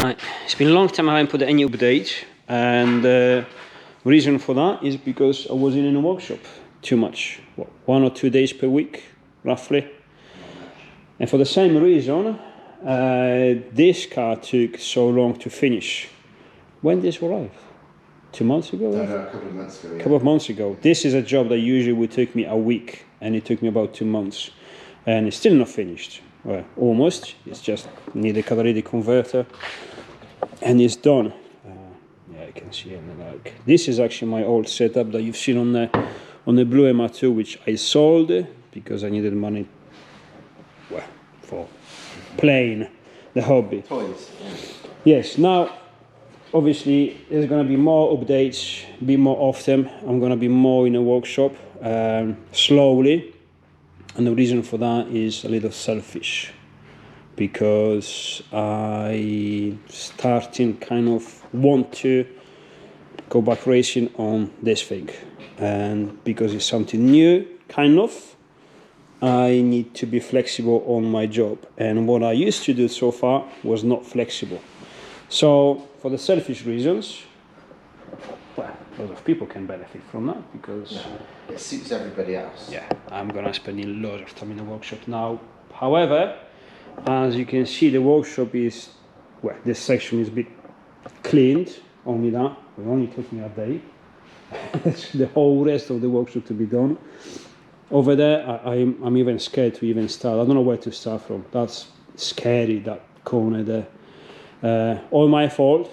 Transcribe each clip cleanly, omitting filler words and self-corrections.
Right, it's been a long time I haven't put any update, and the reason for that is because I wasn't in the workshop too much. What, 1 or 2 days per week, roughly. And for the same reason, this car took so long to finish. When did this arrive? 2 months ago? No, a couple of months ago. A couple of months ago. This is a job that usually would take me a week, and it took me about 2 months. And it's still not finished. Well, almost. It's just need a catalytic converter, and it's done. Yeah, you can see it in the back. This is actually my old setup that you've seen on the Blue MR2, which I sold because I needed money, well, for playing the hobby. Toys. Yes. Now, obviously, there's going to be more updates, be more often. I'm going to be more in the workshop, slowly. And the reason for that is a little selfish, because I starting kind of want to go back racing on this thing, and because it's something new, kind of, I need to be flexible on my job, and what I used to do so far was not flexible. So for the selfish reasons, well, a lot of people can benefit from that because it suits everybody else. Yeah, I'm gonna spend a lot of time in the workshop now. However, as you can see, the workshop is, well, this section is a bit cleaned, only that. It only took me a day. The whole rest of the workshop to be done. Over there, I'm even scared to even start. I don't know where to start from. That's scary, that corner there. All my fault.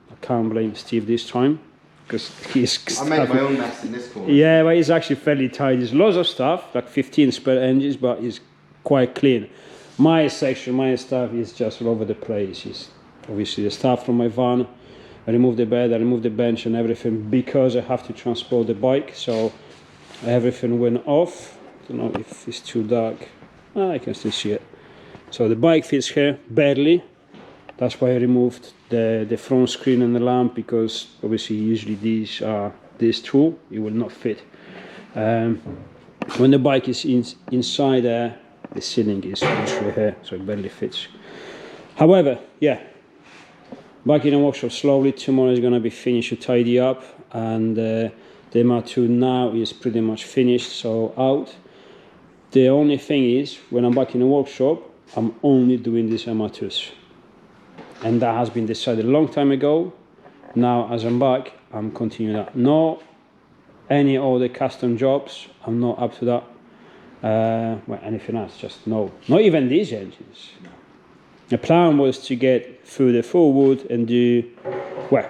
I can't blame Steve this time, because he's... I made my own mess in this corner. Yeah, but it's actually fairly tight. There's lots of stuff, like 15 spare engines, but it's quite clean. My section, my stuff is just all over the place. It's obviously the stuff from my van. I removed the bed, I removed the bench and everything because I have to transport the bike, so everything went off. I don't know if it's too dark. I can still see it. So the bike fits here, barely. That's why I removed the front screen and the lamp, because obviously usually these are this two, it will not fit. When the bike is inside there, the ceiling is literally here, so it barely fits. However, yeah, back in the workshop slowly. Tomorrow is going to be finished to tidy up, and the MR2 now is pretty much finished, so out. The only thing is, when I'm back in the workshop, I'm only doing these MR2s. And that has been decided a long time ago. Now, as I'm back, I'm continuing that. No any other custom jobs, I'm not up to that. Well, anything else, just no. Not even these engines. The plan was to get through the forward and do, well,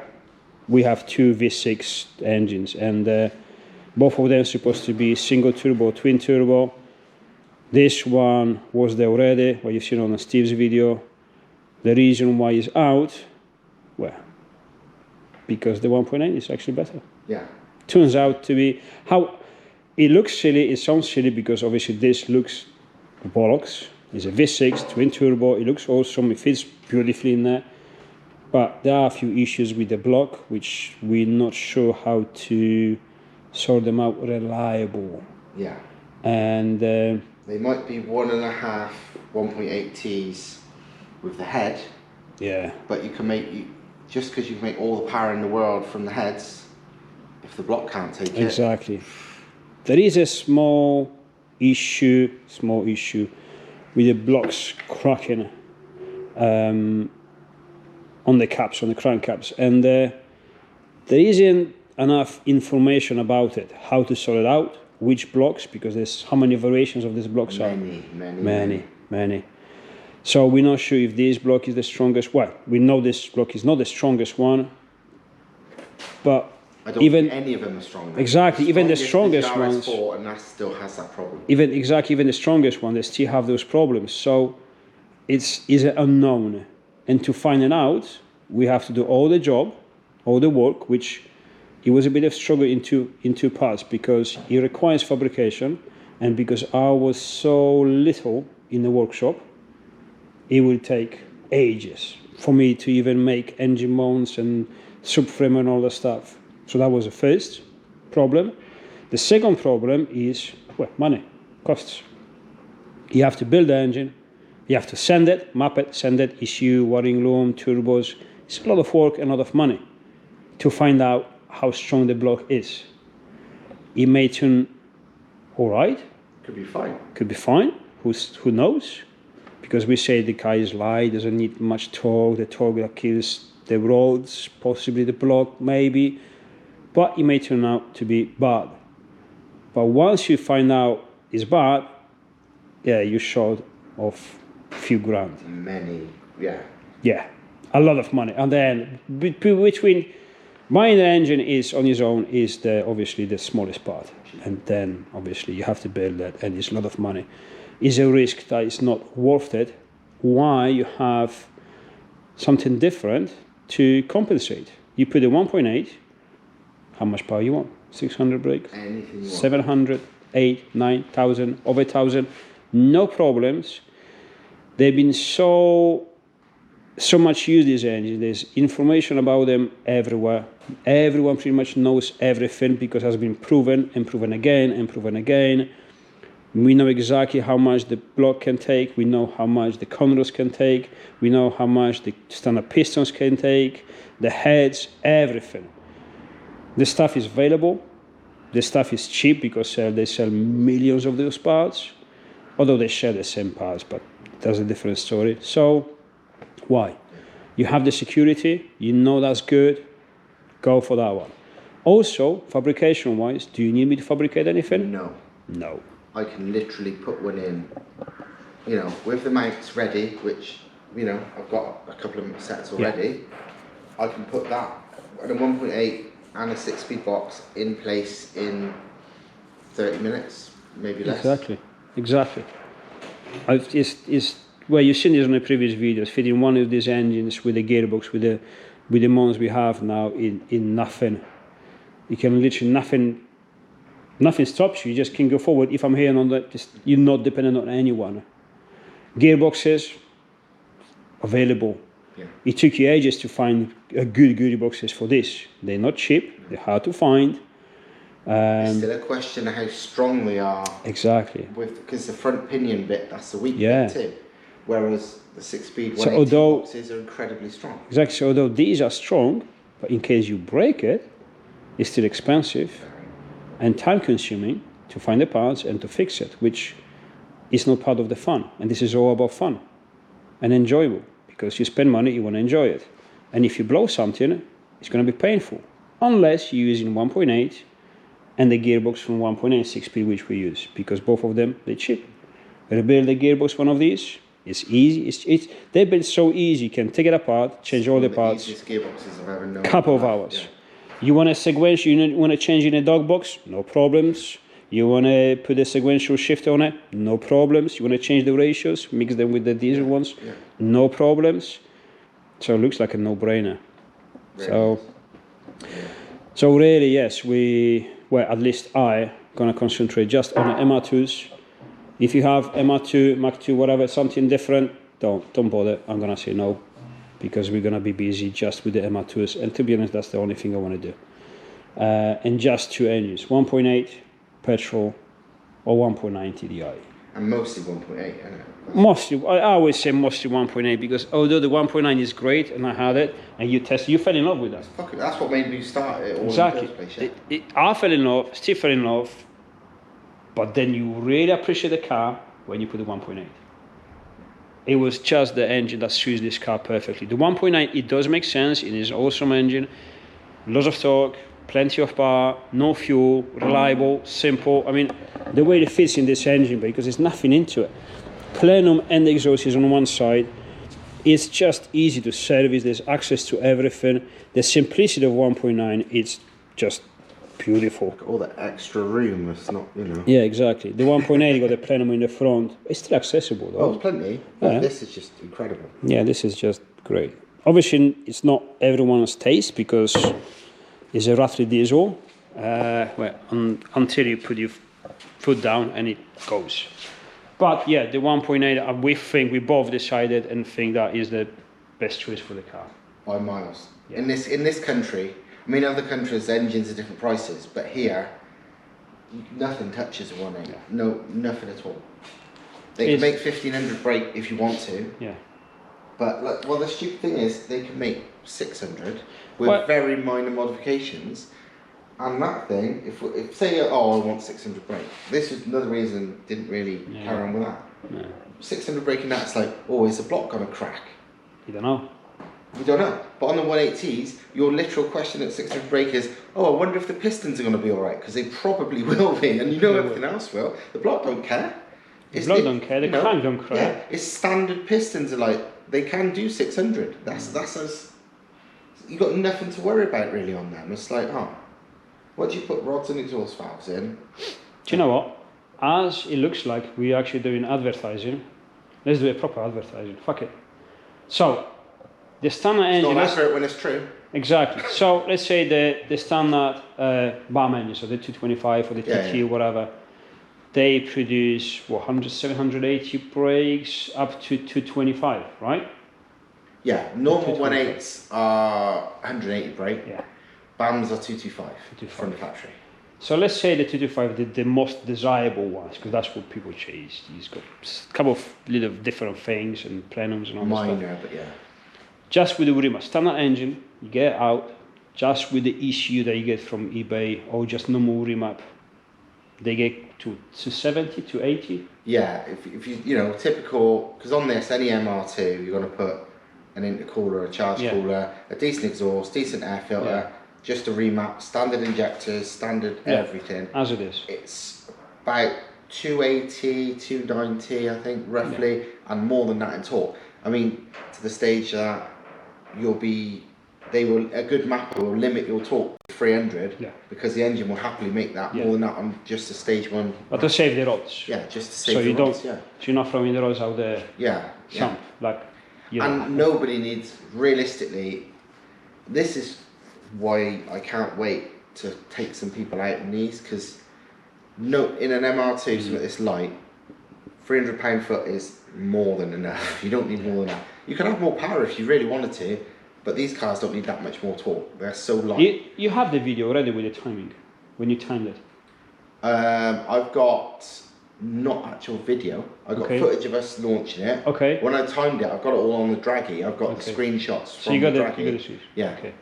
we have two V6 engines, and both of them are supposed to be single turbo, twin turbo. This one was there already, what you've seen on Steve's video. The reason why it's out, well, because the 1.8 is actually better. Yeah. Turns out to be, how it looks silly, it sounds silly, because obviously this looks bollocks. It's a V6 twin turbo, it looks awesome, it fits beautifully in there. But there are a few issues with the block, which we're not sure how to sort them out reliable. Yeah. And they might be 1.5, 1.8 T's with the head. Yeah. But you can make, just because you can make all the power in the world from the heads, if the block can't take it. Exactly. There is a small issue with the blocks cracking on the caps, on the crank caps, and there isn't enough information about it, how to sort it out, which blocks, because there's how many variations of these blocks are? Many. So we're not sure if this block is the strongest. Well, we know this block is not the strongest one, but I don't think any of them are strong. Exactly, even the strongest ones. And that still has that problem. Even the strongest one, they still have those problems. So it's an unknown, and to find it out, we have to do all the job, all the work, which it was a bit of struggle in two parts, because it requires fabrication, and because I was so little in the workshop, it will take ages for me to even make engine mounts and subframe and all that stuff. So that was the first problem. The second problem is, well, money, costs. You have to build the engine, You have to send it, map it, send it, issue, wiring loom, turbos. It's a lot of work and a lot of money to find out how strong the block is. It may turn all right. Could be fine. Could be fine. Who knows? Because we say the car is light, doesn't need much torque, the torque that kills the roads, possibly the block, maybe. But it may turn out to be bad. But once you find out it's bad, yeah, you're short of a few grand. Many, yeah. Yeah, a lot of money. And then between buying the engine is on its own is obviously the smallest part. And then obviously you have to build that, and it's a lot of money. It's a risk that is not worth it. Why you have something different to compensate? You put a 1.8, how much power you want? 600 brake? Anything you want. 700, 8, 9,000, over 1,000, no problems. They've been so much used, these engines. There's information about them everywhere. Everyone pretty much knows everything because it has been proven and proven again and proven again. We know exactly how much the block can take. We know how much the conrods can take. We know how much the standard pistons can take, the heads, everything. The stuff is available. The stuff is cheap because they sell millions of those parts, although they share the same parts, but that's a different story. So why? You have the security, you know that's good, go for that one. Also, fabrication-wise, do you need me to fabricate anything? No. No. I can literally put one in, you know, with the mounts ready, which, you know, I've got a couple of sets already. Yeah. I can put that at a 1.8 and a 6-speed box in place in 30 minutes, maybe less. Exactly. It's well, you've seen this on the previous videos, fitting one of these engines with a gearbox, with the ones we have now in nothing. You can literally nothing stops you. You just can go forward. If I'm here on that, you're not dependent on anyone. Gearboxes available. Yeah. It took you ages to find a good gearboxes for this. They're not cheap. They're hard to find. It's still a question of how strong they are. Exactly. Because the front pinion bit, that's the weak bit too. Whereas the 6-speed 180 boxes are incredibly strong. Exactly. So although these are strong, but in case you break it, it's still expensive and time-consuming to find the parts and to fix it, which is not part of the fun. And this is all about fun and enjoyable, because you spend money, you want to enjoy it. And if you blow something, it's going to be painful, unless you're using 1.8 and the gearbox from 1.8 6-speed, which we use, because both of them, they're cheap. Rebuild the gearbox, one of these, it's easy. They're built so easy, you can take it apart, change all the parts. Easiest gearboxes I've ever known. Couple of hours. Yeah. You want a sequential, you want to change in a dog box, no problems. You want to put a sequential shifter on it, no problems. You want to change the ratios, mix them with the diesel ones, no problems. So it looks like a no-brainer. Really? So really, yes, at least I gonna concentrate just on the MR2s. If you have MR2, Mach 2, whatever, something different, don't bother. I'm gonna say no, because we're gonna be busy just with the MR2s, and to be honest, that's the only thing I want to do. And just two engines, 1.8 petrol or 1.9 TDI. And mostly 1.8, isn't it? Mostly, I always say mostly 1.8, because although the 1.9 is great and I had it, and you fell in love with that. That's what made me start it all exactly. In the first place, yeah. I fell in love, still fell in love, but then you really appreciate the car when you put the 1.8. It was just the engine that suits this car perfectly. The 1.9, it does make sense, it is an awesome engine, lots of torque, plenty of power, no fuel, reliable, simple. I mean, the way it fits in this engine, because there's nothing into it. Plenum and exhaust is on one side. It's just easy to service. There's access to everything. The simplicity of 1.9, it's just beautiful. All that extra room, it's not, you know. Yeah, exactly. The 1.8, you got the plenum in the front. It's still accessible, though. Oh, it's plenty. Yeah. This is just incredible. Yeah, this is just great. Obviously, it's not everyone's taste, because it's a roughly diesel. Until you put your foot down and it goes. But yeah, the 1.8, we both decided and think that is the best choice for the car. By miles. Yeah. In this country, I mean, other countries' engines are different prices, but here, nothing touches a 1.8. No, nothing at all. They can make 1500 brake if you want to. Yeah. But like, well, the stupid thing is they can make 600 with very minor modifications. And that thing, if say, oh, I want 600 brake. This is another reason didn't really carry on with that. No. 600 brake in that's like, oh, is the block gonna crack? You don't know. We don't know. But on the 180s, your literal question at 600 brake is, oh, I wonder if the pistons are going to be all right, because they probably will be, and you know everything else will. The block don't care. The block don't care. The crank don't care. Yeah, it's standard pistons are like they can do 600. That's as you got nothing to worry about really on them. It's like, oh, what do you put rods and exhaust valves in? Do you know what? As it looks like we're actually doing advertising, let's do a proper advertising. Fuck it. So. The standard engine. It's not accurate when it's true. Exactly. So let's say the standard BAM engine, so the 225 or the TT or whatever, they produce 780 brakes up to 225, right? Yeah. Normal 1.8s are 180 brake. Yeah. BAMs are 225 from the factory. So let's say the 225, the most desirable ones, because that's what people chase. He's got a couple of little different things and plenums and all that stuff. Minor, but yeah. Just with the remap, standard engine, you get it out, just with the ECU that you get from eBay or just normal remap, they get to 70 to 80. Yeah, if you know, typical, because on this, any MR2, you're going to put an intercooler, a charge cooler, a decent exhaust, decent air filter, just a remap, standard injectors, standard everything. As it is. It's about 280, 290, I think, roughly, and more than that in torque. I mean, to the stage that a good mapper will limit your torque to 300 because the engine will happily make that more than that on just a stage one. But to save the rods. Yeah, just to save the rods. So you're not throwing the rods out there. And nobody needs, realistically, this is why I can't wait to take some people out in these, because in an MR2 something this light, £300 foot is more than enough. You don't need more than that. You can have more power if you really wanted to, but these cars don't need that much more torque. They're so light. You have the video already with the timing, when you timed it. I've got not actual video. I've got footage of us launching it. Okay. When I timed it, I've got it all on the Draggy. I've got the screenshots from the Draggy. You got the yeah. Okay.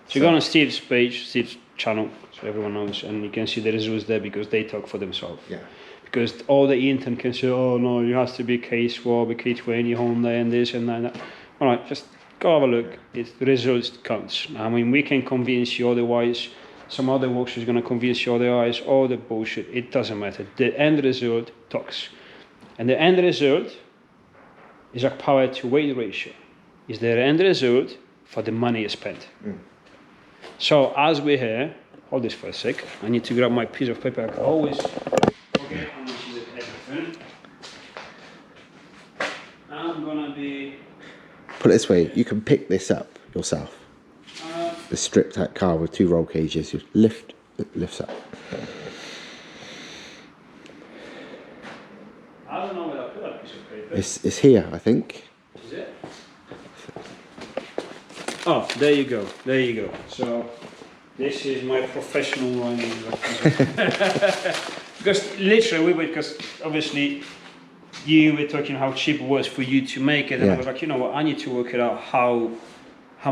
So you go on Steve's page, Steve's channel, so everyone knows, and you can see the results there because they talk for themselves. Yeah. Because all the internet can say, oh no, it has to be K-Swab, K20, Honda, and this and that. All right, just go have a look. It's the results counts. I mean, we can convince you otherwise. Some other workshop is going to convince you otherwise. All the bullshit. It doesn't matter. The end result talks, and the end result is a power to weight ratio. Is the end result for the money you spent. So as we're here, hold this for a sec. I need to grab my piece of paper. I can always forget how much is everything. I'm gonna be. Put it this way, you can pick this up yourself. The stripped out car with 2 roll cages, just it lifts up. I don't know where I put that piece of paper. It's here, I think. Is it? Oh, there you go. There you go. So this is my professional running. Because literally, because obviously you were talking how cheap it was for you to make it, and I was like, you know what, I need to work it out how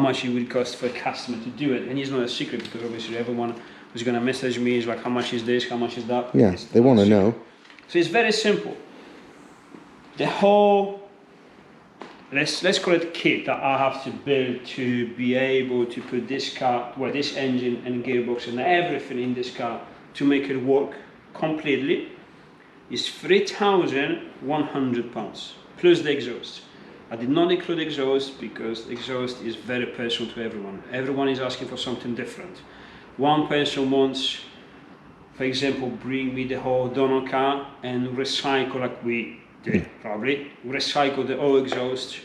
much it would cost for a customer to do it, and it's not a secret because obviously everyone who's going to message me is like, how much is this, how much is that? Yeah, they want to know. So it's very simple. The whole, let's call it kit that I have to build to be able to put this car, well, this engine and gearbox and everything in this car to make it work completely is £3,100 plus the exhaust. I did not include exhaust because exhaust is very personal to everyone. Everyone is asking for something different. One person wants, for example, bring me the whole Dyno car and recycle like we did probably. Recycle the old exhaust,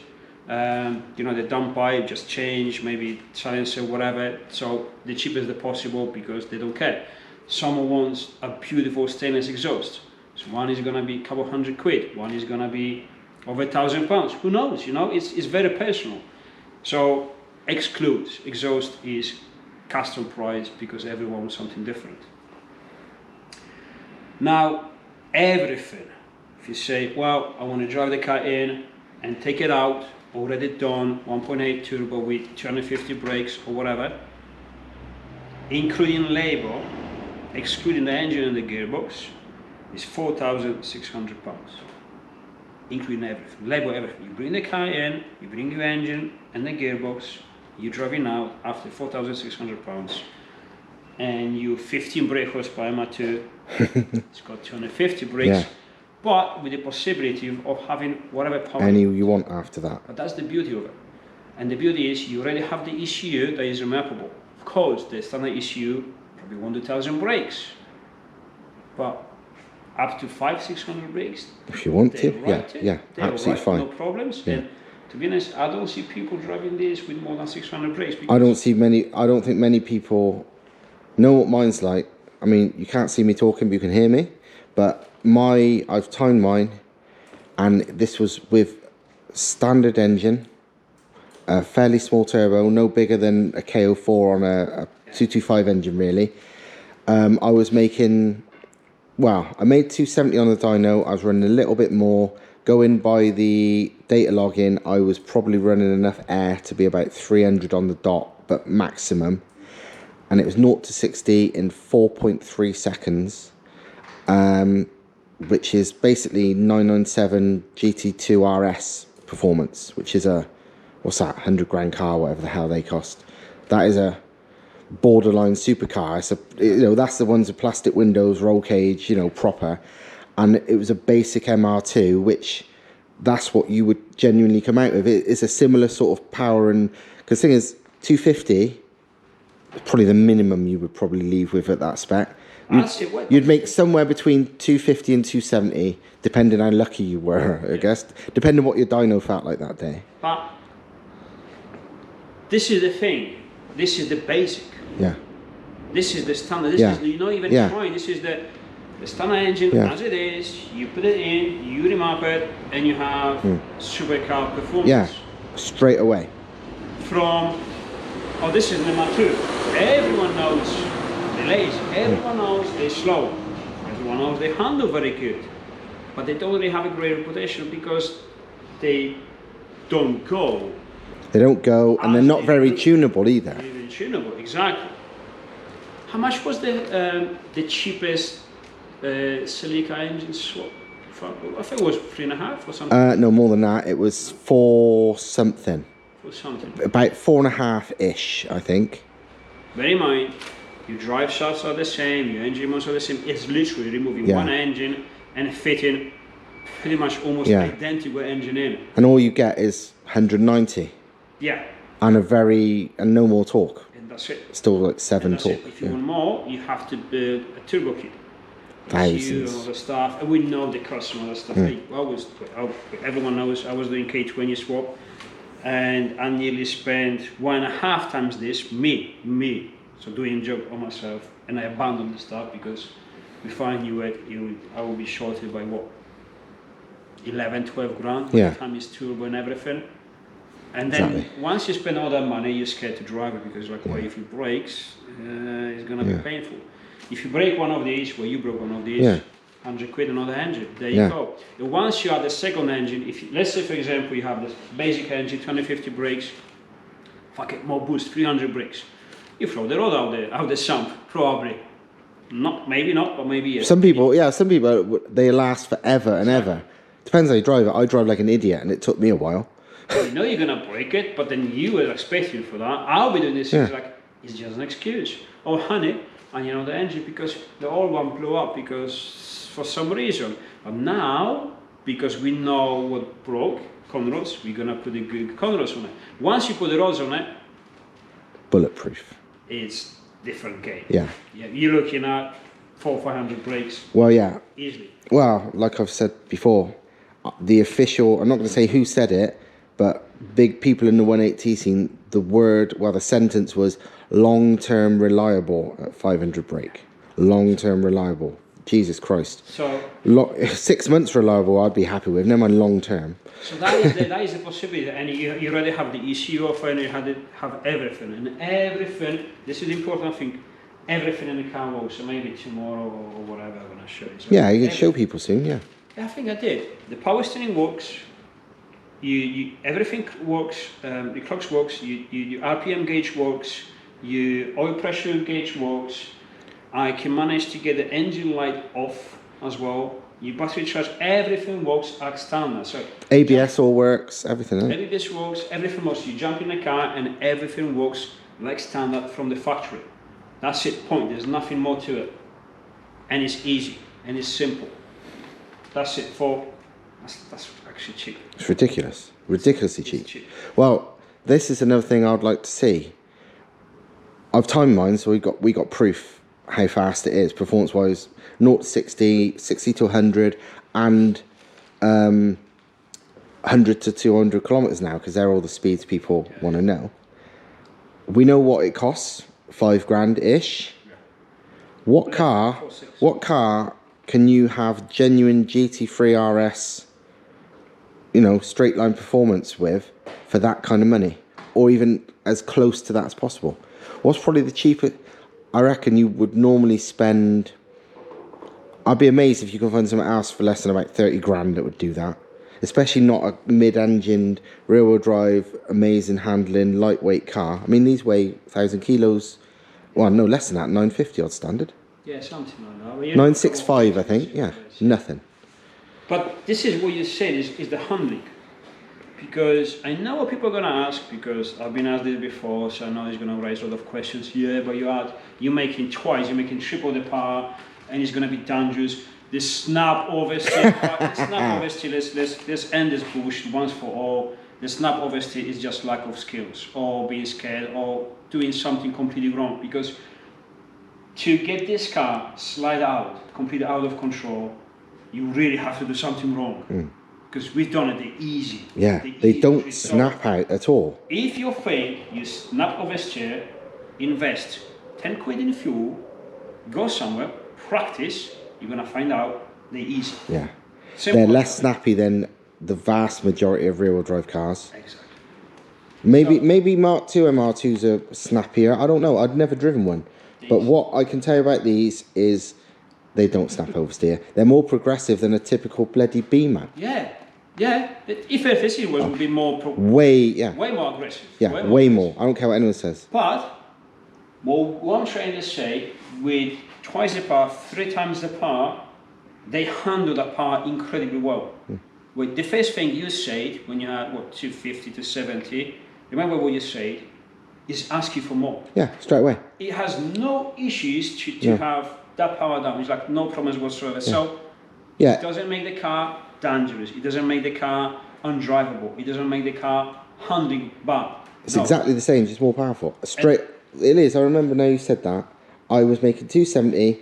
you know, the dump pipe, just change, maybe silencer, whatever. So the cheapest possible because they don't care. Someone wants a beautiful stainless exhaust. So one is gonna be a couple £100, one is gonna be over £1,000. Who knows? You know, it's very personal. So excludes exhaust is custom price because everyone wants something different. Now everything If you say, well, I want to drive the car in and take it out, already done, 1.8 turbo with 250 brakes or whatever, including labor, excluding the engine and the gearbox, is £4,600, including everything, labor, everything. You bring the car in, you bring your engine and the gearbox, you're driving out after £4,600, and you 15 brake horsepower M2, it's got 250 brakes, Yeah. but with the possibility of having whatever power Any you want after that. But that's the beauty of it. And the beauty is you already have the ECU that is remappable. Of course, the standard ECU probably won't do 1,000 brakes, but up to 500-600 brakes. If you want to, right yeah, absolutely fine. No problems. Yeah. And to be honest, I don't see people driving this with more than 600 brakes. I don't think many people know what mine's like. I mean, you can't see me talking, but you can hear me. But I've timed mine, and this was with standard engine, a fairly small turbo, no bigger than a KO4 on a 225 engine really. I was making, well, I made 270 on the dyno. I was running a little bit more. Going by the data login, I was probably running enough air to be about 300 on the dot, but maximum. And it was 0 to 60 in 4.3 seconds, which is basically 997 GT2 RS performance, which is a, what's that, 100 grand car, whatever the hell they cost. That is a borderline supercar. It's that's the ones with plastic windows, roll cage, proper. And it was a basic MR2, which that's what you would genuinely come out with. It's a similar sort of power, and because the thing is, 250 is probably the minimum you would probably leave with at that spec. You'd make somewhere between 250 and 270, depending how lucky you were, I guess. Depending on what your dyno felt like that day. But this is the thing. This is the basic. Yeah. This is the standard. This is, you're not even trying. This is the standard engine as it is. You put it in, you remap it, and you have supercar performance. Yeah, straight away. From, oh, this is the M2. Everyone knows they're lazy. Everyone knows they're slow. Everyone knows they handle very good. But they don't really have a great reputation because they don't go. They don't go, and they're not very tunable either. Not even tunable, exactly. How much was the cheapest Celica engine swap? I think it was 3.5 or something. No, more than that. It was 4 something. For something. About 4.5-ish, I think. Bear in mind, your drive shafts are the same, your engine mounts are the same. It's literally removing one engine and fitting pretty much almost identical engine in. And all you get is 190. Yeah. And no more torque. And that's it. Still like 7 torque. If you want more, you have to build a turbo kit. Thousands. All the stuff, and we know the customer stuff. Everyone knows I was doing K20 swap, and I nearly spent 1.5 times this. Me. So doing job on myself, and I abandoned the stuff because before I knew it, I would be shorted by what, 11-12 grand by the time it's turbo and everything. And then once you spend all that money, you're scared to drive it because like, well, if it breaks, it's gonna be painful. If you break one of these, well, you broke one of these, 100 quid another engine. There you go. And once you add the second engine, let's say for example you have this basic engine, 250 brakes, fuck it, more boost, 300 brakes. You throw the road out the sump, probably. Maybe not, but maybe yes. Some people, they last forever and ever. Depends how you drive it. I drive like an idiot, and it took me a while. You know you're gonna break it, but then you are expecting for that. I'll be doing this. It's like it's just an excuse. Oh, honey, and the engine because the old one blew up because for some reason. But now, because we know what broke, conrods, we're gonna put the good conrods on it. Once you put the rods on it, bulletproof. It's different game. Yeah. You're looking at 400-500 brakes. Well, yeah. Easily. Well, like I've said before, the official, I'm not going to say who said it, but big people in the 180 scene, the sentence was long-term reliable at 500 brake. Long-term reliable. Jesus Christ. So 6 months reliable, I'd be happy with. Never mind long-term. So that is the possibility, and you already have the ECU offer, and you have everything, and everything. This is the important thing. Everything in the car works. So maybe tomorrow or whatever I'm gonna show you. So you can show people soon. Yeah. Yeah, I think I did. The power steering works. Everything works. The clocks works. Your RPM gauge works. Your oil pressure gauge works. I can manage to get the engine light off as well. Your battery charge, everything works as standard. So ABS all works, everything. Eh? ABS works, everything works. You jump in the car and everything works like standard from the factory. That's it. Point. There's nothing more to it, and it's easy and it's simple. That's it. That's actually cheap. It's ridiculous, ridiculously It's cheap. Well, this is another thing I'd like to see. I've timed mine, so we got proof how fast it is performance wise. 0 to 60, 60 to 100, and 100 to 200 kilometers now, because they're all the speeds people want to know. We know what it costs, £5,000 ish. What car can you have genuine GT3 RS, you know, straight line performance with for that kind of money, or even as close to that as possible? What's probably the cheapest? I reckon you would normally spend. I'd be amazed if you can find something else for less than about 30 grand that would do that. Especially not a mid-engined, rear-wheel drive, amazing handling, lightweight car. I mean, these weigh 1,000 kilos. Well, no, less than that, 950 odd standard. Yeah, something like that. Well, 965, I think. Yeah, nothing. But this is what you're saying is the handling. Because I know what people are going to ask, because I've been asked this before, so I know it's going to raise a lot of questions. Yeah, but you're making twice, you're making triple the power, and it's going to be dangerous. This snap oversteer, let's end this bullshit once for all. The snap oversteer is just lack of skills, or being scared, or doing something completely wrong. Because to get this car slide out, completely out of control, you really have to do something wrong. Because we've done it the easy. Yeah, they don't snap out at all. If you fail, you snap oversteer, invest 10 quid in fuel, go somewhere, practice, you're going to find out they're easy. Yeah. Simple. They're less snappy than the vast majority of rear-wheel drive cars. Exactly. Maybe Mark II MR2s are snappier. I don't know. I've never driven one. But what I can tell you about these is they don't snap oversteer. They're more progressive than a typical bloody Beamer. Yeah. If FSC would be more way more aggressive. Yeah, way more. I don't care what anyone says. But what I'm trying to say, with twice the power, 3 times the power, they handle that power incredibly well. With the first thing you said when you had 250 to 70, remember what you said, is ask you for more. Yeah, straight away. It has no issues to have that power down. It's like no problems whatsoever. Yeah. So it doesn't make the car dangerous. It doesn't make the car undrivable. It doesn't make the car handling bad. It's exactly the same, just more powerful. It is. I remember now you said that. I was making 270,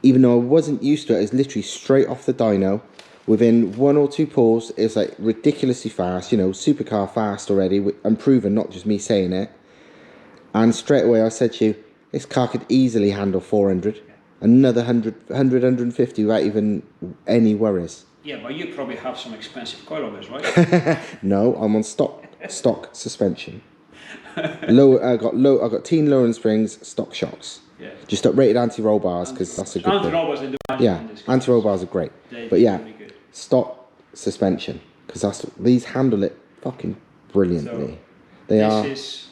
even though I wasn't used to it. It was literally straight off the dyno. Within 1 or 2 pulls, it's like ridiculously fast. You know, supercar fast already, and proven, not just me saying it. And straight away I said to you, this car could easily handle 400. Another 100, 150 without even any worries. Yeah, but you probably have some expensive coilovers, right? No, I'm on stock suspension. I got teen lowering springs, stock shocks. Yeah. Just rated anti-roll bars, because that's a good thing. Anti-roll bars, they do. Yeah, anti-roll bars are great. But yeah, really stock suspension, because these handle it fucking brilliantly. So this is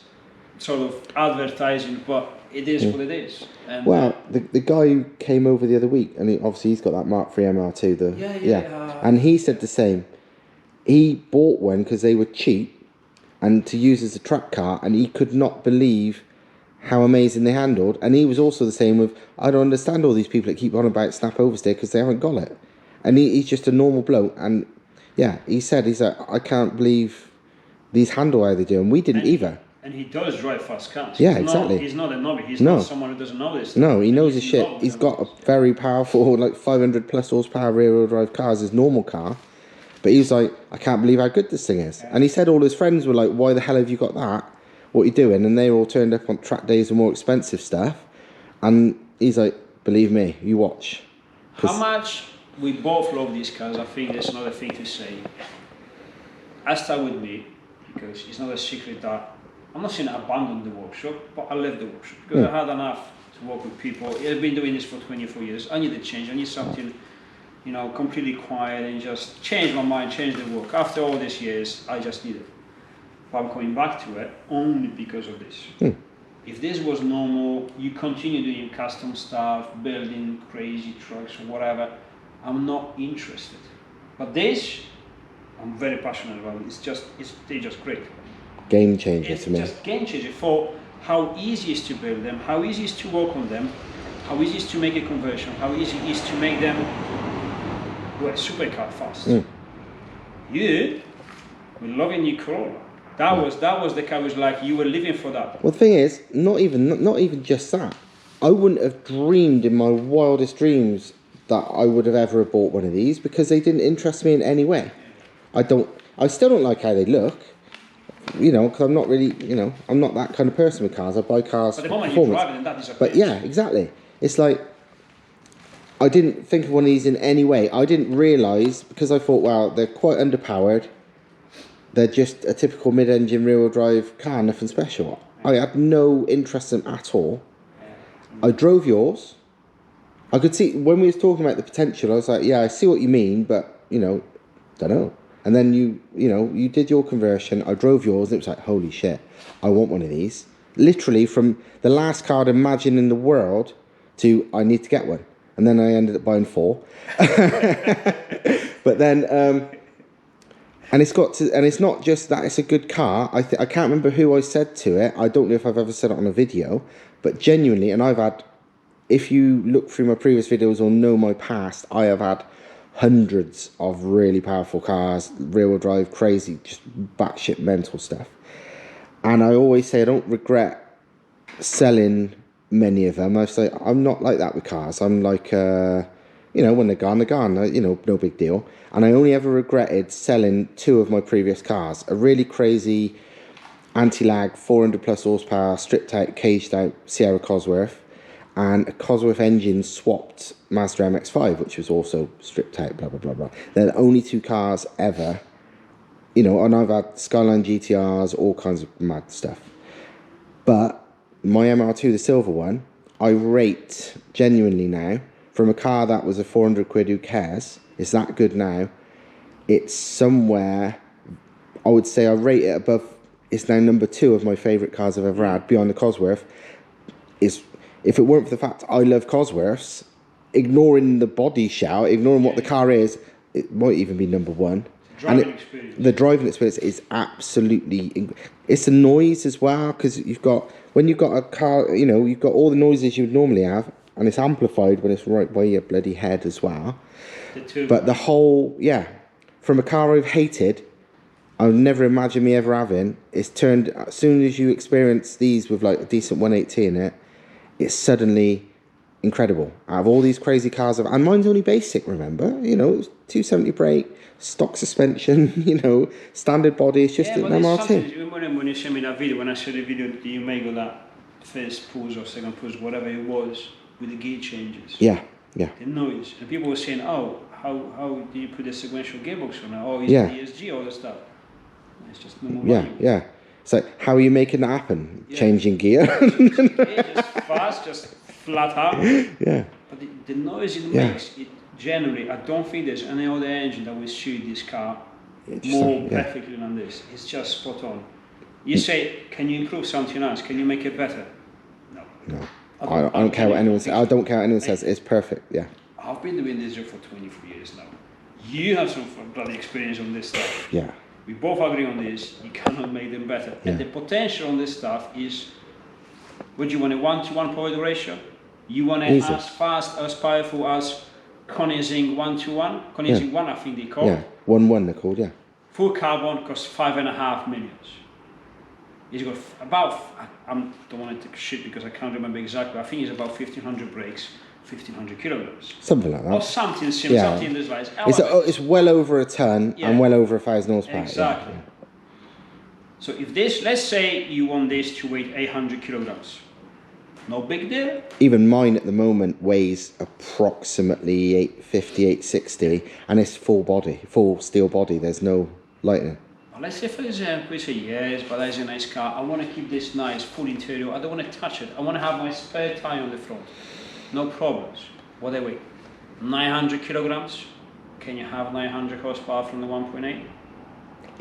sort of advertising, but it is what it is. And well, the guy who came over the other week, and he's got that Mark III MR2. And he said the same. He bought one because they were cheap, and to use as a track car, and he could not believe how amazing they handled. And he was also the same with, I don't understand all these people that keep on about snap oversteer because they haven't got it. And he's just a normal bloke. And yeah, he's like, I can't believe these handle how they do, and we didn't either. And he does drive fast cars. Yeah, exactly. He's not a nobby. He's not someone who doesn't know this. No, he knows his shit. He's got a very powerful, like 500 plus horsepower rear-wheel drive car as his normal car. But he was like, I can't believe how good this thing is. Yeah. And he said all his friends were like, why the hell have you got that? What are you doing? And they all turned up on track days and more expensive stuff. And he's like, believe me, you watch. How much we both love these cars, I think there's another thing to say. I start with me, because it's not a secret that I'm not saying I abandoned the workshop, but I left the workshop because I had enough to work with people. I've been doing this for 24 years. I need a change. I need something you know, completely quiet and just change my mind, change the work. After all these years, I just need it. But I'm coming back to it only because of this. If this was normal, you continue doing custom stuff, building crazy trucks or whatever, I'm not interested. But this, I'm very passionate about it. They're just great. Game changer It's to me. just game changer for how easy it is to build them, how easy it is to work on them, how easy it is to make a conversion, how easy it is to make them supercar fast. You were loving your Corolla. That was the car was like you were living for that. Well, the thing is, not even just that. I wouldn't have dreamed in my wildest dreams that I would have ever bought one of these because they didn't interest me in any way. I still don't like how they look, you know, because I'm not really, you know, I'm not that kind of person with cars. I buy cars for performance. But the moment you drive it, that disappears. But yeah, exactly. It's like, I didn't think of one of these in any way. I didn't realise, because I thought, well, they're quite underpowered. They're just a typical mid-engine rear-wheel drive car, nothing special. I had no interest in them at all. I drove yours. I could see, when we was talking about the potential, I was like, yeah, I see what you mean, but, you know, don't know. And then you did your conversion. I drove yours, and it was like, holy shit, I want one of these. Literally from the last car I'd imagine in the world to I need to get one. And then I ended up buying 4. But then, and it's not just that it's a good car. I can't remember who I said to it. I don't know if I've ever said it on a video, but genuinely, and I've had, if you look through my previous videos or know my past, I have had hundreds of really powerful cars, rear-wheel drive, crazy, just batshit mental stuff. And I always say I don't regret selling many of them. I say I'm not like that with cars. I'm like, you know, when they're gone, you know, no big deal. And I only ever regretted selling 2 of my previous cars. A really crazy anti-lag, 400 plus horsepower, stripped out, caged out Sierra Cosworth, and a Cosworth engine swapped Mazda MX-5, which was also stripped out, blah, blah, blah, blah. They're the only 2 cars ever, you know, and I've had Skyline GTRs, all kinds of mad stuff. But my MR2, the silver one, I rate genuinely now, from a car that was a 400 quid, who cares, it's that good now, it's somewhere, I would say I rate it above, it's now number 2 of my favourite cars I've ever had, beyond the Cosworth. If it weren't for the fact I love Cosworths, ignoring the body shout, ignoring what the car is, it might even be number 1. The driving experience is absolutely, it's the noise as well, because when you've got a car, you know, you've got all the noises you would normally have, and it's amplified when it's right by your bloody head as well. But the whole, yeah, from a car I've hated, I would never imagine me ever having, it's turned, as soon as you experience these with like a decent 180 in it, it's suddenly incredible. Out of all these crazy cars, and mine's only basic, remember? You know, it was 270 brake, stock suspension, you know, standard body, it's just an MRT. When you sent me that video, when I saw the video, you make of that first push or second push, whatever it was, with the gear changes. Yeah. The noise. And people were saying, oh, how do you put a sequential gearbox on it? Oh, it's ESG, all that stuff. It's just normal value. Yeah. So how are you making that happen? Yeah. Changing gear? just fast, just flat out. Yeah. But the noise it makes, it generally, I don't think there's any other engine that will suit this car more perfectly than this. It's just spot on. You say, can you improve something else? Can you make it better? No. I don't care what anyone says. I don't care what anyone says. It's perfect, yeah. I've been doing this job for 24 years now. You have some bloody experience on this stuff. Yeah. We both agree on this. You cannot make them better. Yeah. And the potential on this stuff is, what do you want, a 1-to-1 power ratio? You want it as fast, as powerful as Koenigsegg 1-to-1? Koenigsegg 1, I think they call. Yeah, 1-1 they're called, yeah. Full carbon costs 5.5 million. He's got about, I don't want to take shit because I can't remember exactly, I think it's about 1,500 brakes, 1,500 kilograms. Something like that. Or something similar, something in those lines. It's well over a ton and well over 1,000 horsepower. Exactly. Yeah. So if this, let's say you want this to weigh 800 kilograms, no big deal. Even mine at the moment weighs approximately 850, 860, and it's full body, full steel body, there's no lighting. Let's say for example, we say yes, but that's a nice car. I want to keep this nice, full interior. I don't want to touch it. I want to have my spare tire on the front. No problems. What they weigh? 900 kilograms. can you have 900 horsepower from the 1.8?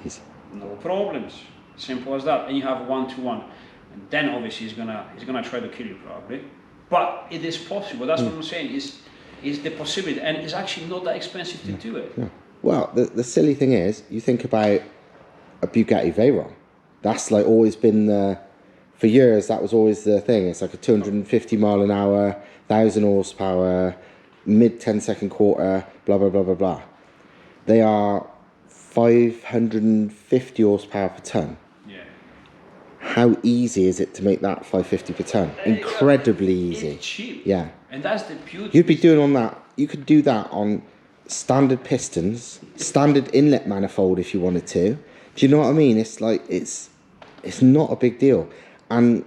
Easy. No problems. Simple as that. And you have 1-to-1. And then obviously he's gonna try to kill you probably. But it is possible. That's what I'm saying. Is the possibility, and it's actually not that expensive to do it. Yeah. Well, the silly thing is, you think about a Bugatti Veyron. That's like always been for years. That was always the thing. It's like a 250 mile an hour, 1,000 horsepower, mid 10-second quarter, blah blah blah blah blah. They are 550 horsepower per ton. Yeah. How easy is it to make that 550 per ton? Incredibly easy. It's cheap. Yeah. And that's the beauty. You'd be doing on that. You could do that on standard pistons, standard inlet manifold if you wanted to. Do you know what I mean? It's like it's not a big deal. And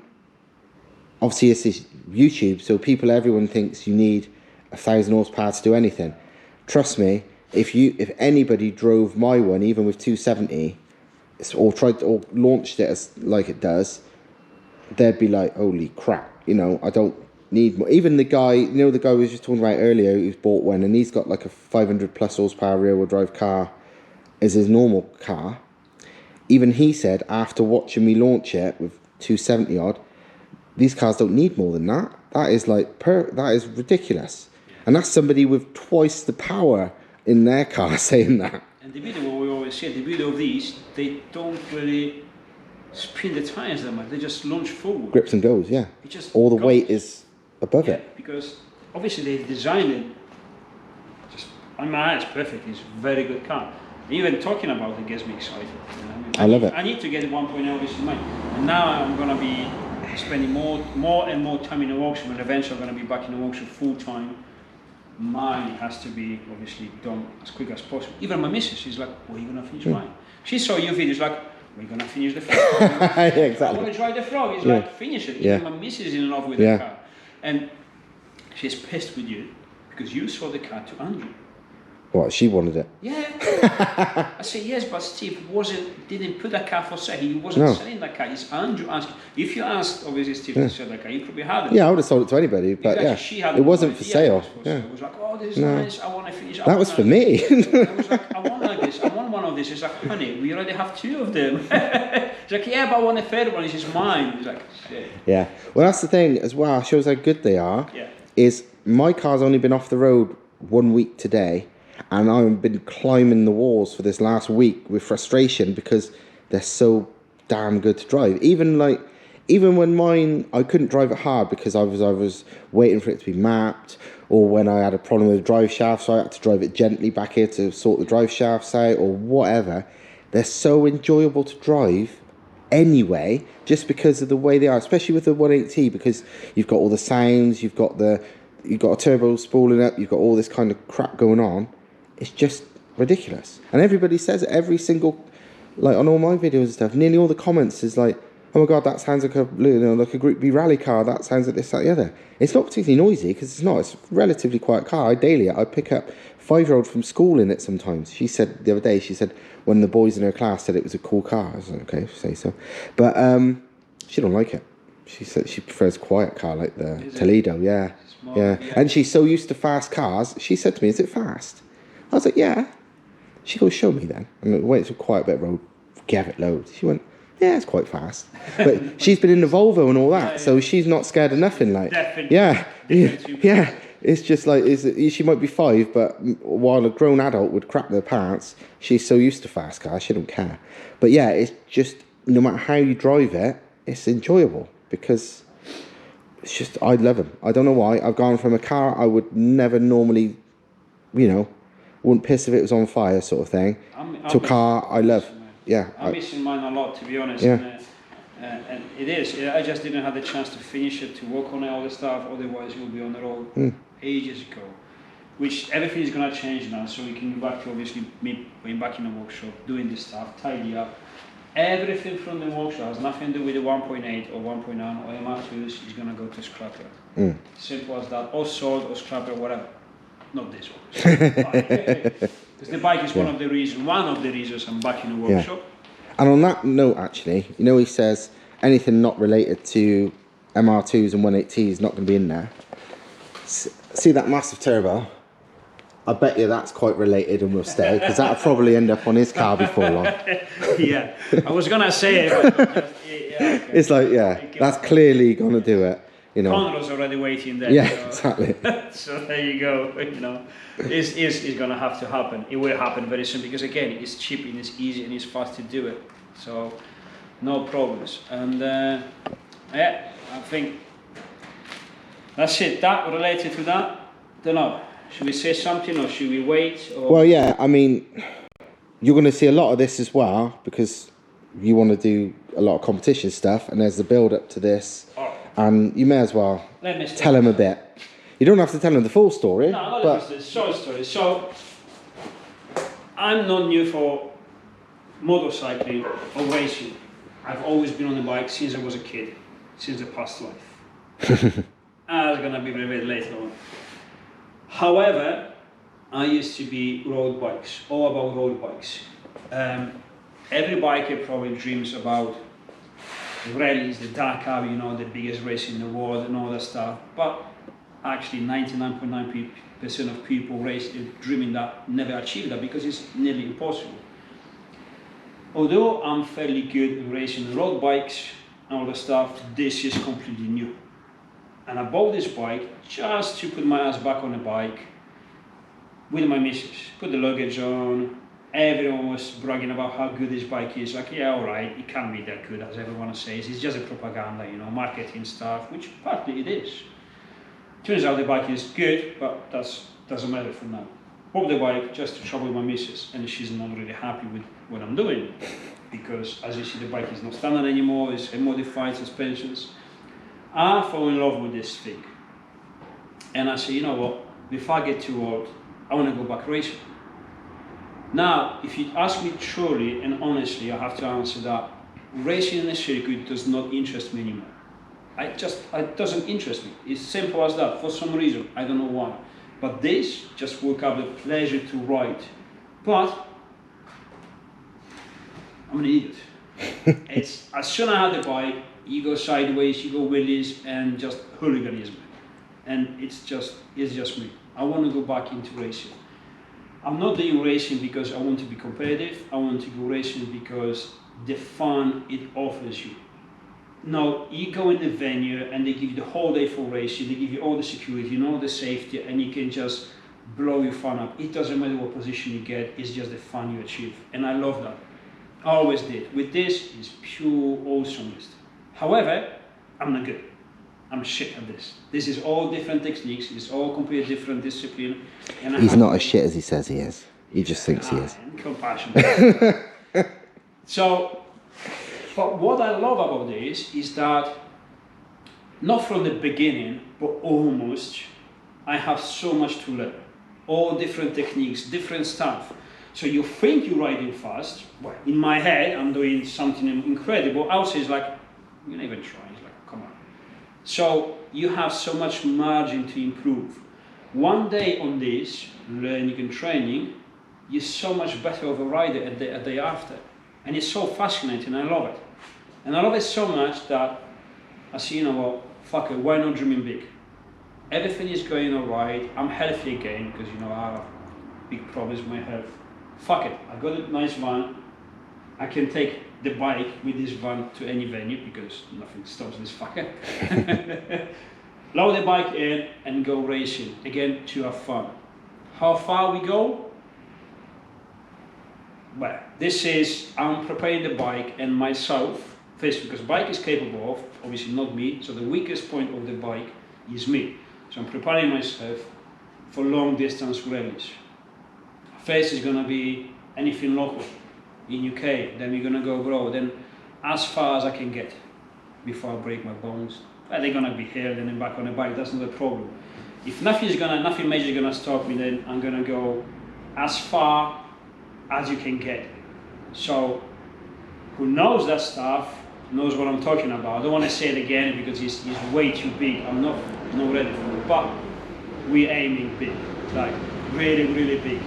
obviously this is YouTube, so everyone thinks you need 1,000 horsepower to do anything. Trust me, if anybody drove my one, even with 270, or launched it as like it does, they'd be like, holy crap, I don't need more. Even the guy, the guy we was just talking about earlier, who's bought one, and he's got like a 500 plus horsepower rear wheel drive car as his normal car. Even he said, after watching me launch it with 270 odd, these cars don't need more than that. That is that is ridiculous. And that's somebody with twice the power in their car saying that. And the beauty, what we always say, the beauty of these, they don't really spin the tires that much. They just launch forward. Grips and goes, yeah. It just all the goes. weight is above it. Because obviously they designed it. Just on my eyes, perfect. It's a very good car. Even talking about it gets me excited. I love it. I need to get 1.0 obviously mine. And now I'm gonna be spending more and more time in the workshop, and eventually I'm gonna be back in the workshop full time. Mine has to be obviously done as quick as possible. Even my missus, she's like, "When are you gonna finish mine?" She saw your videos, like, "We're gonna finish the frog." Yeah, exactly. I want to try the frog. It's like, finish it. Even my missus is in love with the car, and she's pissed with you because you sold the car to Andrew. What, she wanted it? Yeah. I said, yes, but Steve didn't put that car for sale. He wasn't selling that car. It's Andrew asking. If you asked, obviously, Steve to sell that car, you probably had it. Yeah, I would have sold it to anybody, but exactly. yeah, it wasn't for sale. Yeah. It was like, oh, this is nice. I want to finish. That was for me. I was like, I want like this. I want one of this. It's like, honey, we already have 2 of them. It's like, yeah, but I want a 3rd one. It's just mine. It's like, shit. Yeah. Well, that's the thing as well. Shows how good they are. Yeah. Is my car's only been off the road 1 week today. And I've been climbing the walls for this last week with frustration because they're so damn good to drive. Even when mine, I couldn't drive it hard because I was waiting for it to be mapped, or when I had a problem with the drive shaft, so I had to drive it gently back here to sort the drive shafts out or whatever. They're so enjoyable to drive anyway, just because of the way they are, especially with the 180T, because you've got all the sounds, you've got a turbo spooling up, you've got all this kind of crap going on. It's just ridiculous. And everybody says it, every single, like on all my videos and stuff, nearly all the comments is like, oh my God, that sounds like a Group B rally car, that sounds like this, that, the other. It's not particularly noisy, because it's not, it's a relatively quiet car. I pick up 5-year-old from school in it sometimes. She said the other day, when the boys in her class said it was a cool car, I was like, okay, say so. But she don't like it. She said she prefers a quiet car like the Toledo, yeah. And she's so used to fast cars, she said to me, is it fast? I was like, yeah. She goes, show me then. And I went to quite a bit of road, gave it loads. She went, yeah, it's quite fast. But she's been in the Volvo and all that, so she's not scared of nothing. Like, yeah. It's just like, she might be 5, but while a grown adult would crap their pants, she's so used to fast cars, she don't care. But yeah, it's just, no matter how you drive it, it's enjoyable because it's just, I love them. I don't know why. I've gone from a car I would never normally, wouldn't piss if it was on fire sort of thing, to a car I love. Yeah. I'm missing mine a lot, to be honest. Yeah. And it is. I just didn't have the chance to finish it, to work on all the stuff. Otherwise, it would be on the road ages ago. Which everything is going to change now, so we can go back to obviously me going back in the workshop, doing this stuff, tidy up. Everything from the workshop has nothing to do with the 1.8 or 1.9 or MR2s is going to go to scrapper. Simple as that. Or sold or scrapper, whatever. Not this one. Because the bike is one of the reasons I'm back in the workshop. And on that note, actually, he says anything not related to MR2s and 180s is not going to be in there. See that massive turbo? I bet you that's quite related and will stay, because that'll probably end up on his car before long. Yeah, I was gonna say it, but just, okay. It's like, yeah, that's clearly gonna do it, you know. Conrad's already waiting there. Yeah, so. exactly. So there you go. You know, it's gonna have to happen. It will happen very soon because again, it's cheap and it's easy and it's fast to do it. So no problems. And yeah, I think that's it. That related to that. Don't know. Should we say something or should we wait? Or? Well, yeah, I mean, you're going to see a lot of this as well because you want to do a lot of competition stuff, and there's the build up to this, and you may as well tell him a bit. You don't have to tell him the full story. No, but the short story. So I'm not new for motorcycling or racing. I've always been on the bike since I was a kid, since the past life. I was gonna be a bit later on. However, I used to be road bikes, all about road bikes. Every biker probably dreams about rallies, the Dakar, you know, the biggest race in the world and all that stuff. But actually 99.9% of people dreaming that never achieve that because it's nearly impossible. Although I'm fairly good in racing road bikes and all the stuff, this is completely new. And I bought this bike just to put my ass back on the bike with my missus. Put the luggage on. Everyone was bragging about how good this bike is. Like, yeah, all right, it can't be that good as everyone says. It's just a propaganda, you know, marketing stuff, which partly it is. Turns out the bike is good, but that doesn't matter for now. Bought the bike just to travel with my missus, and she's not really happy with what I'm doing because, as you see, the bike is not standard anymore. It's a modified suspensions. I fall in love with this thing, and I say, you know what? Before I get too old, I want to go back racing. Now, if you ask me truly and honestly, I have to answer that racing in a circuit does not interest me anymore. It doesn't interest me. It's simple as that. For some reason, I don't know why. But this just woke up the pleasure to ride. But I'm an idiot. It's as soon as I had the bike, you go sideways, you go wheelies, and just hooliganism. And it's just me. I want to go back into racing. I'm not doing racing because I want to be competitive. I want to go racing because the fun it offers you. Now, you go in the venue and they give you the whole day for racing. They give you all the security and all the safety, and you can just blow your fun up. It doesn't matter what position you get. It's just the fun you achieve. And I love that. I always did. With this, it's pure awesomeness. However, I'm not good. I'm shit at this. This is all different techniques. It's all completely different discipline. And he's not as shit as he says he is. He just thinks he is. Compassion. So, but what I love about this is that, not from the beginning, but almost, I have so much to learn. All different techniques, different stuff. So you think you're riding fast. Well, in my head, I'm doing something incredible. Outside is like, you're not even trying. It's like, come on. So you have so much margin to improve. One day on this, learning and training, you're so much better of a rider a day after. And it's so fascinating, I love it. And I love it so much that I say, you know what, fuck it, why not dreaming big? Everything is going all right, I'm healthy again, because you know I have big problems with my health. Fuck it, I got a nice van, I can take the bike with this van to any venue because nothing stops this fucker. Load the bike in and go racing, again to have fun. How far we go? Well, this is, I'm preparing the bike and myself, first because bike is capable of, obviously not me, so the weakest point of the bike is me. So I'm preparing myself for long distance rallies. First is going to be anything local in UK, then we're going to go abroad, then as far as I can get before I break my bones. Well, they're going to be here, then I'm back on the bike, that's not a problem. If nothing major is going to stop me, then I'm going to go as far as you can get. So, who knows that stuff, knows what I'm talking about. I don't want to say it again because it's way too big. I'm not ready for it. But we're aiming big, like really, really big.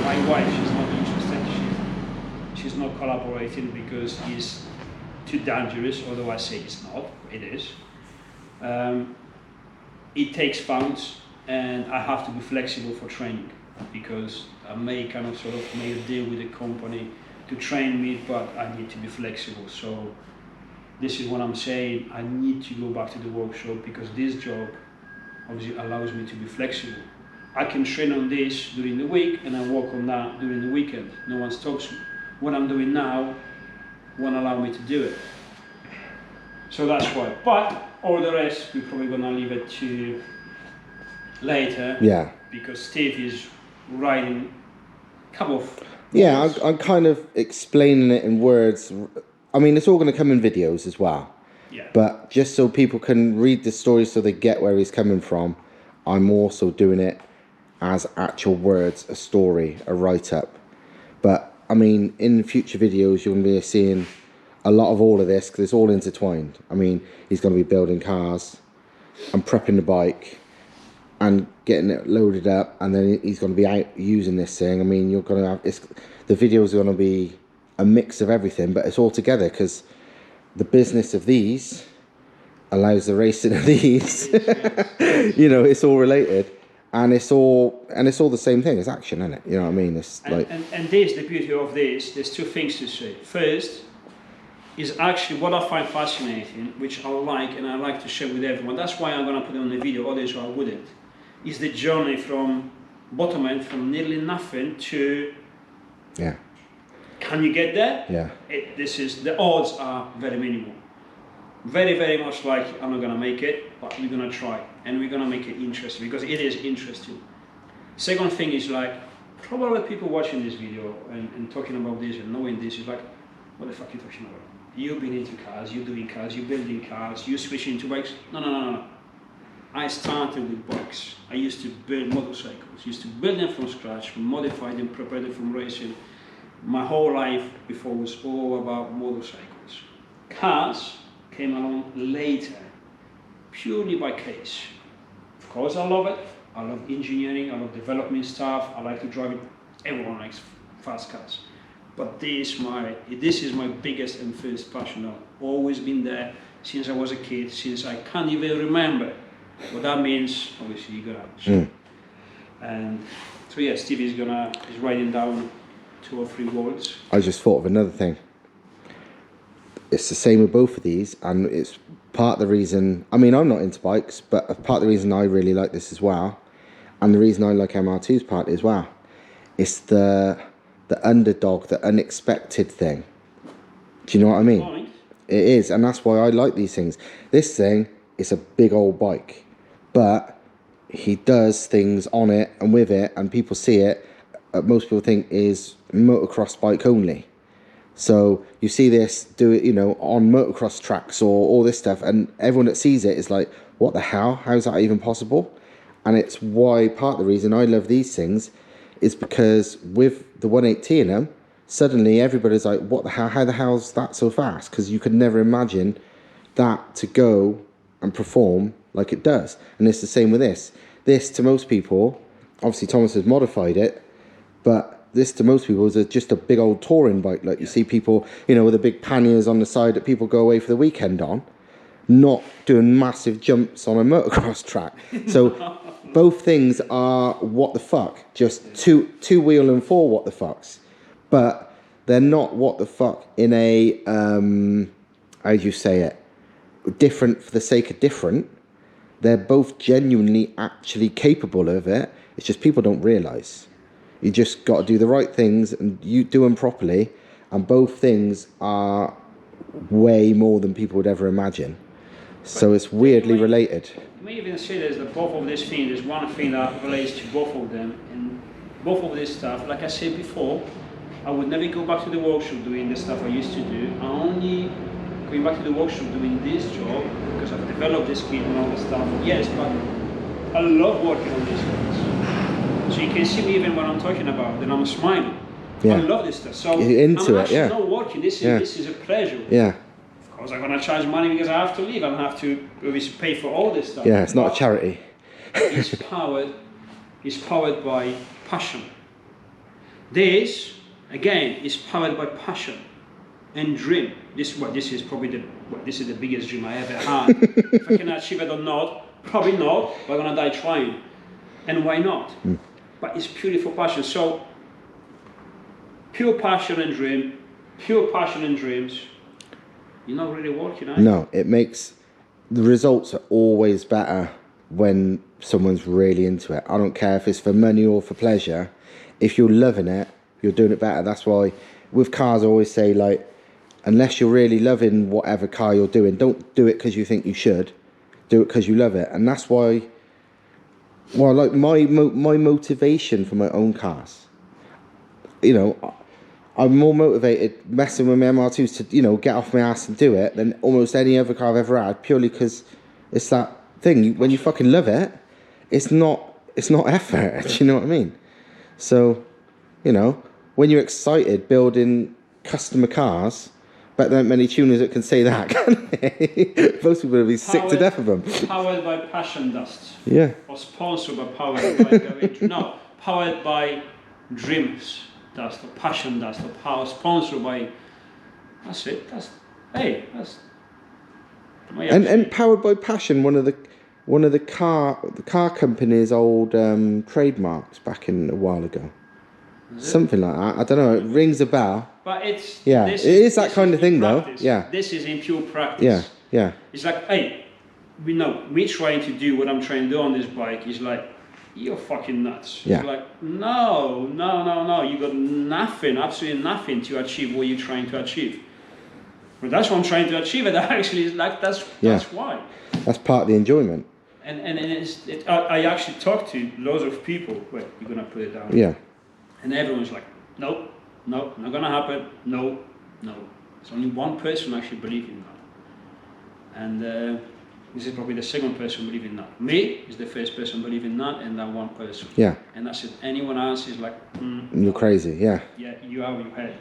My wife, she's not interested. She's not collaborating because it's too dangerous. Although I say it's not, it is. It takes funds, and I have to be flexible for training. because I may kind of sort of make a deal with the company to train me, but I need to be flexible. So this is what I'm saying. I need to go back to the workshop because this job obviously allows me to be flexible. I can train on this during the week and I work on that during the weekend. No one stops me. What I'm doing now won't allow me to do it. So that's why. But all the rest, we're probably gonna leave it to later. Yeah. Because Steve is writing a couple of. Yeah, I'm kind of explaining it in words. I mean, it's all going to come in videos as well. Yeah. But just so people can read the story so they get where he's coming from, I'm also doing it as actual words, a story, a write-up. But, I mean, in future videos, you're going to be seeing a lot of all of this because it's all intertwined. I mean, he's going to be building cars and prepping the bike and getting it loaded up, and then he's going to be out using this thing. I mean, you're going to have the videos are going to be a mix of everything, but it's all together because the business of these allows the racing of these. You know, it's all related, and it's all the same thing. It's action, isn't it? You know what I mean? It's and this, the beauty of this. There's two things to say. First, is actually what I find fascinating, which I like and I like to share with everyone. That's why I'm going to put it on the video, otherwise I wouldn't. Is the journey from bottom end, from nearly nothing to. Yeah. Can you get there? Yeah. The odds are very minimal. Very, very much like I'm not gonna make it, but we're gonna try and we're gonna make it interesting because it is interesting. Second thing is like probably people watching this video and talking about this and knowing this is like, what the fuck are you talking about? You've been into cars, you're doing cars, you're building cars, you're switching into bikes. No. I started with bikes. I used to build motorcycles, used to build them from scratch, modify them, prepare them from racing. My whole life before was all about motorcycles. Cars came along later, purely by case. Of course I love it. I love engineering, I love development stuff, I like to drive it. Everyone likes fast cars. But this is my biggest and first passion. I've always been there since I was a kid, since I can't even remember. What that means, obviously, you gotta. And so yeah, Steve is writing down 2 or 3 words. I just thought of another thing. It's the same with both of these, and it's part of the reason. I mean, I'm not into bikes, but part of the reason I really like this as well, and the reason I like MR2's part as well, it's the underdog, the unexpected thing. Do you know what I mean? Point. It is, and that's why I like these things. This thing is a big old bike, but he does things on it and with it, and people see it. Most people think is motocross bike only. So you see this do it, you know, on motocross tracks or all this stuff, and everyone that sees it is like, what the hell? How's that even possible? And it's why part of the reason I love these things is because with the 180 in them, suddenly everybody's like, what the hell? How the hell's that so fast? Because you could never imagine that to go and perform like it does. And it's the same with this. This, to most people, obviously Thomas has modified it, but this to most people is just a big old touring bike. Like you see people, you know, with the big panniers on the side that people go away for the weekend on, not doing massive jumps on a motocross track. So both things are what the fuck, just two wheel and 4 what the fucks. But they're not what the fuck in a, how do you say it? Different for the sake of different. They're both genuinely actually capable of it. It's just people don't realise. You just got to do the right things and you do them properly. And both things are way more than people would ever imagine. So it's weirdly related. You may even say that both of these things, there's one thing that relates to both of them. And both of this stuff, like I said before, I would never go back to the workshop doing the stuff I used to do. I only going back to the workshop doing this job because I've developed this skill and all the stuff. Yes, but I love working on these things. So you can see me even when I'm talking about it, and I'm smiling. Yeah. I love this stuff. So you're into I'm actually not working. This is a pleasure. Yeah. Of course, I'm gonna charge money because I have to live. I have to obviously pay for all this stuff. Yeah, it's not a charity. It's powered by passion. This again is powered by passion and dream. This is probably this is the biggest dream I ever had. If I can achieve it or not, probably not, but I'm gonna die trying. And why not? but it's purely for passion. So pure passion and dream, pure passion and dreams. You're not really working, are you? No, it makes the results are always better when someone's really into it. I don't care if it's for money or for pleasure. If you're loving it, you're doing it better. That's why with cars I always say, like, unless you're really loving whatever car you're doing, don't do it because you think you should. Do it because you love it. And that's why, well, like my motivation for my own cars, you know, I'm more motivated messing with my MR2s to, you know, get off my ass and do it than almost any other car I've ever had, purely because it's that thing. When you fucking love it, it's not effort. Do you know what I mean? So, you know, when you're excited building customer cars, but there aren't many tuners that can say that, can they? Most people will be sick to death of them. Powered by passion dust. Yeah. Or sponsored by powered by dreams dust or passion dust or power sponsored by. That's it. That's. And powered by passion, one of the car company's old trademarks back in a while ago. Something like that. I don't know. It rings a bell. But it's it is that kind of thing, though. Yeah. This is in pure practice. Yeah. It's like, hey, me trying to do what I'm trying to do on this bike is like, you're fucking nuts. Yeah. It's like, no. You got nothing, absolutely nothing to achieve what you're trying to achieve. But that's what I'm trying to achieve. And actually, is like that's why. That's part of the enjoyment. And I actually talked to loads of people. Wait, you're gonna put it down. Yeah. And everyone's like, no, not gonna happen. No. There's only one person actually believing that. And this is probably the second person believing that. Me is the first person believing that, and that one person. Yeah. And that's it. Anyone else is like, you're crazy. Yeah. Yeah, you are your head.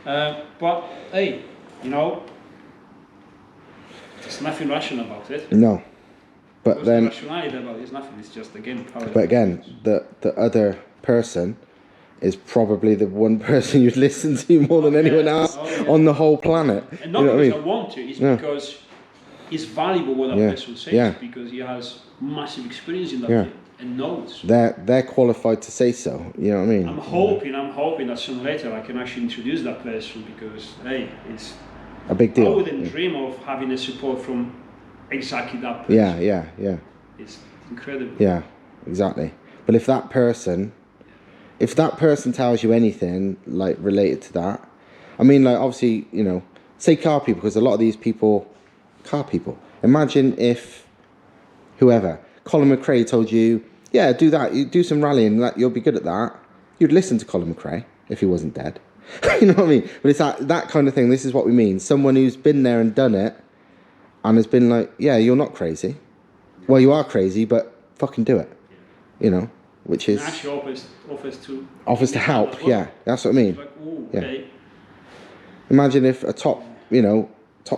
But hey, you know, there's nothing rational about it. No. But What's then. the rationality about it? There's nothing. It's just again power. But again, the other person is probably the one person you'd listen to more than anyone else on the whole planet. And not because I want to, it's because it's valuable what that person says, because he has massive experience in that field and knows. They're qualified to say so, you know what I mean? I'm hoping that sooner or later I can actually introduce that person, because hey, it's a big deal. I wouldn't dream of having the support from exactly that person. Yeah. It's incredible. Yeah, exactly. But if that person tells you anything like related to that, I mean, like obviously, you know, say car people, because a lot of these people, car people. Imagine if whoever, Colin McRae told you, yeah, do that, you do some rallying, that you'll be good at that. You'd listen to Colin McRae if he wasn't dead. You know what I mean? But it's that kind of thing. This is what we mean. Someone who's been there and done it and has been like, yeah, you're not crazy. Well, you are crazy, but fucking do it. You know, which is... And actually offers to help, well. Yeah. That's what I mean. Like, ooh, okay. Yeah. Imagine if a top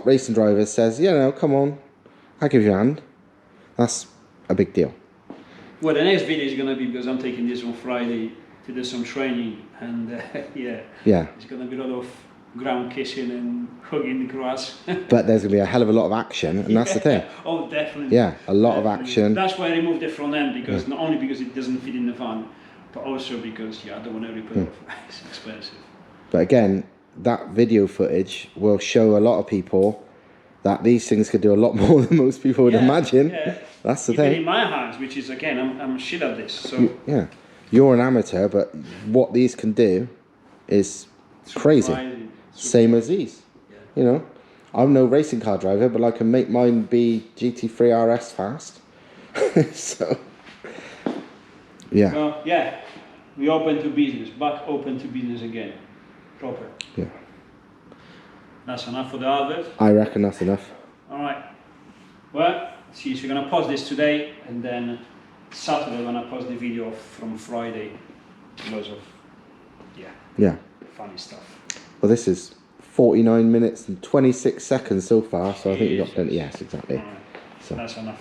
racing driver says, yeah, no, come on, I'll give you a hand. That's a big deal. Well, the next video is going to be, because I'm taking this on Friday to do some training, and it's going to be a lot of ground kissing and hugging the grass. But there's going to be a hell of a lot of action, and that's the thing. Oh, definitely. Yeah, a lot of action. That's why I removed the front end, because not only because it doesn't fit in the van, but also because I don't want to rip it off. It's expensive. But again, that video footage will show a lot of people that these things could do a lot more than most people would imagine. Yeah. That's the thing. In my hands, which is, again, I'm shit at this. So you're an amateur, but what these can do is crazy. Same as these. Yeah. You know, I'm no racing car driver, but I can make mine be GT3 RS fast. So, yeah. Well, we open to business. Back open to business again. Proper. Yeah. That's enough for the advert? I reckon that's enough. Alright. Well, see, so we're going to pause this today, and then Saturday we're going to post the video from Friday. Loads of, funny stuff. Well, this is 49 minutes and 26 seconds so far, so I think we've got plenty. Yes, exactly. Alright. So that's enough.